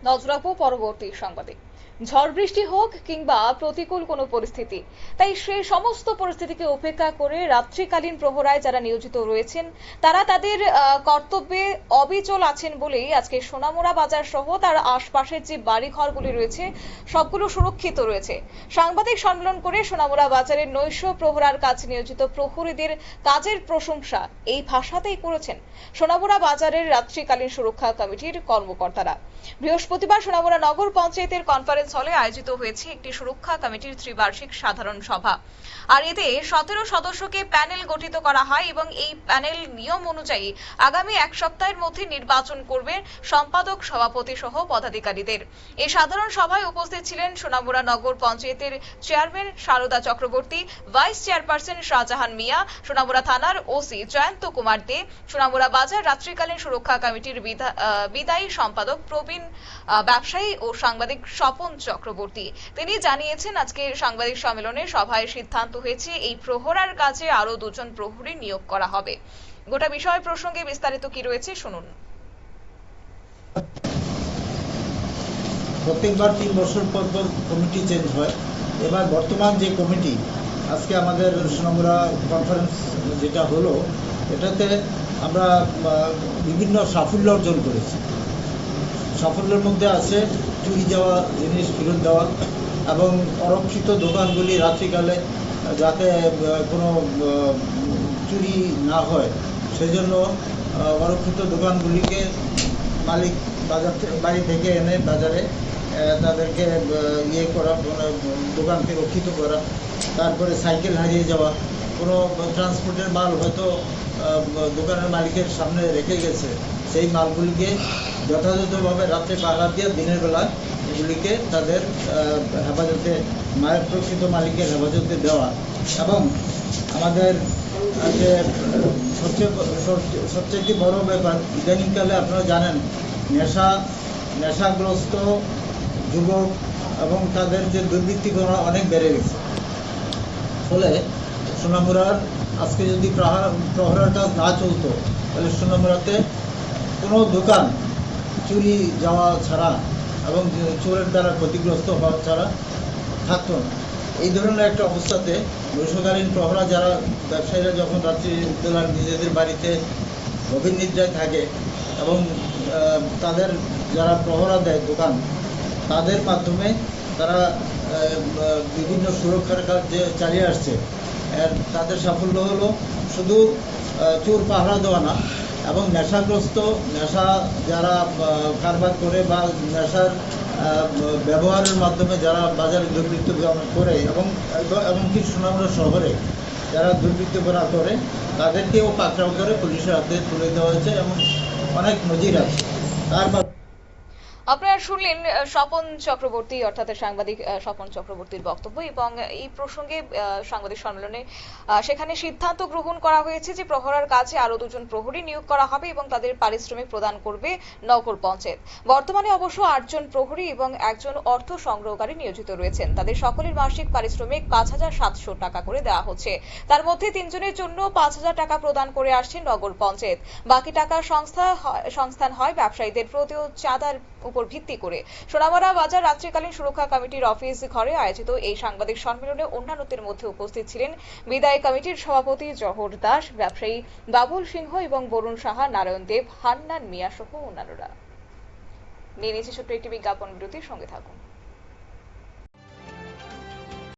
নজর রাখবো পরবর্তী সংবাদে। ঝড় বৃষ্টি হোক কিংবা প্রতিকূল কোনো পরিস্থিতি, তাই সেই সমস্ত পরিস্থিতিকে উপেক্ষা করে রাত্রিকালীন প্রহরায় যারা নিয়োজিত রয়েছেন তারা তাদের কর্তব্যে অবিচল আছেন বলেই আজকে সোনামুড়া বাজার সহ তার আশপাশের যে বাড়িঘরগুলি রয়েছে সবগুলো সুরক্ষিত রয়েছে। সাংবাদিক সম্মেলন করে সোনামুড়া বাজারের নৈশ প্রহরার কাছে নিয়োজিত প্রহরীদের কাজের প্রশংসা এই ভাষাতেই করেছেন সোনামুড়া বাজারের রাত্রিকালীন সুরক্ষা কমিটির কর্মকর্তারা। বৃহস্পতিবার সোনামুড়া নগর পঞ্চায়েতের কনফারেন্স হলে আয়োজিত হয়েছে একটি সুরক্ষা কমিটির ত্রিবার্ষিক সাধারণ সভা। আর এতে 17 সদস্যকে প্যানেল গঠিত করা হয় এবং এই প্যানেল নিয়ম অনুযায়ী আগামী এক সপ্তাহের মধ্যে নির্বাচন করবে সম্পাদক, সভাপতি সহ পদাধিকারীদের। এই সাধারণ সভায় উপস্থিত ছিলেন সোনামুড়া নগর পঞ্চায়েতের chairman Sarada Chakraborty, vice chairperson Shahjahan Mia, Sonamura থানার ওসি জয়ন্ত কুমার দে, সোনামুড়া বাজার রাত্রিকালীন সুরক্ষা কমিটির বিদায়ী সম্পাদক প্রবীণ, ব্যবসায়ী ও সাংবাদিক স্বপন চক্রবর্তী। তিনি জানিয়েছেন আজকে সাংবাদিক সম্মেলনে সভায় সিদ্ধান্ত হয়েছে এই প্রহরার কাজে আরো 2 জন প্রহরী নিয়োগ করা হবে। গোটা বিষয় প্রসঙ্গে বিস্তারিত কি রয়েছে শুনুন। প্রত্যেকবার 3 বছর পর পর কমিটি চেঞ্জ হয়। এবার বর্তমান যে কমিটি আজকে আমাদের সোনামুড়া কনফারেন্স যেটা হলো, এটাতে আমরা বিভিন্ন সাফল্য অর্জন করেছি। সাফল্যের মধ্যে আছে চুরি যাওয়া জিনিস ফেরত দেওয়া এবং অরক্ষিত দোকানগুলি রাত্রিকালে যাতে কোনো চুরি না হয় সেজন্য অরক্ষিত দোকানগুলিকে মালিক বাড়ি থেকে এনে বাজারে তাদেরকে করা, দোকানকে রক্ষিত করা। তারপরে সাইকেল হারিয়ে যাওয়া, কোনো ট্রান্সপোর্টের মাল হয়তো দোকানের মালিকের সামনে রেখে গেছে, সেই মালগুলিকে যথাযথভাবে রাত্রে পাহারা দিয়ে দিনের বেলা এগুলিকে তাদের হেফাজতে, প্রকৃত মালিকের হেফাজতে দেওয়া। এবং আমাদের যে সবচেয়ে বড় ব্যাপার, ইদানিংকালে আপনারা জানেন নেশাগ্রস্ত যুবক এবং তাদের যে দুর্বৃত্তি করা অনেক বেড়ে গেছে। ফলে সোনামুড়ার আজকে যদি প্রহরাটা না চলতো তাহলে সোনামুড়াতে কোনো দোকান চুরি যাওয়া ছাড়া এবং চোরের দ্বারা ক্ষতিগ্রস্ত হওয়া ছাড়া থাকতো না। এই ধরনের একটা অবস্থাতে গ্রীষ্মকালীন প্রহরা যারা ব্যবসায়ীরা যখন রাত্রিবেলার নিজেদের বাড়িতে গভীর নিদ্রায় থাকে এবং তাদের যারা প্রহরা দেয় দোকান, তাদের মাধ্যমে তারা বিভিন্ন সুরক্ষার কাজ যে চালিয়ে আসছে, তাদের সাফল্য হলো শুধু চোর পাহারা দেওয়া না, এবং নেশা যারা কারবার করে বা নেশার ব্যবহারের মাধ্যমে যারা বাজারে দুর্বৃত্ত করে এবং এমনকি সোনামুড়া শহরে যারা দুর্বৃত্ত করে তাদেরকেও পাকড়াও করে পুলিশের হাতে তুলে দেওয়া হয়েছে এবং অনেক নজির আছে। তারপর আপনারা শুনলেন স্বপন চক্রবর্তী অর্থাৎ সাংবাদিক স্বপন চক্রবর্তীর বক্তব্য এবং এই প্রসঙ্গে সাংবাদিক সম্মেলনে সেখানে সিদ্ধান্ত গ্রহণ করা হয়েছে যে প্রহরার কাজে আরো 2 জন প্রহরী নিয়োগ করা হবে এবং তাদের পারিশ্রমিক প্রদান করবে নগর পঞ্চায়েত। বর্তমানে অবশ্য 8 জন প্রহরী এবং 1 জন অর্থ সংগ্রহকারী নিয়োজিত রয়েছেন। তাদের সকলের মাসিক পারিশ্রমিক 5,700 টাকা করে দেওয়া হচ্ছে। তার মধ্যে 3 জনের জন্য 5,000 টাকা প্রদান করে আসছে নগর পঞ্চায়েত। বাকি টাকা সংস্থান হয় ব্যবসায়ীদের প্রতিও চাঁদার উপর ভিত্তি করে। সোনামুড়া বাজার রাত্রিকালীন সুরক্ষা কমিটির অফিস ঘরে আয়োজিত এই সাংবাদিক সম্মেলনে অন্যান্যদের মধ্যে উপস্থিত ছিলেন বিদায়ী কমিটির সভাপতি জহর দাস, ব্যবসায়ী বাবুল সিংহ এবং বরুণ সাহা, নারায়ণ দেব, হান্নান মিয়া সহ অন্যান্যরা। নিয়ে নিচ্ছে ছোট্ট একটি বিজ্ঞাপন বিরতির সঙ্গে থাকুন।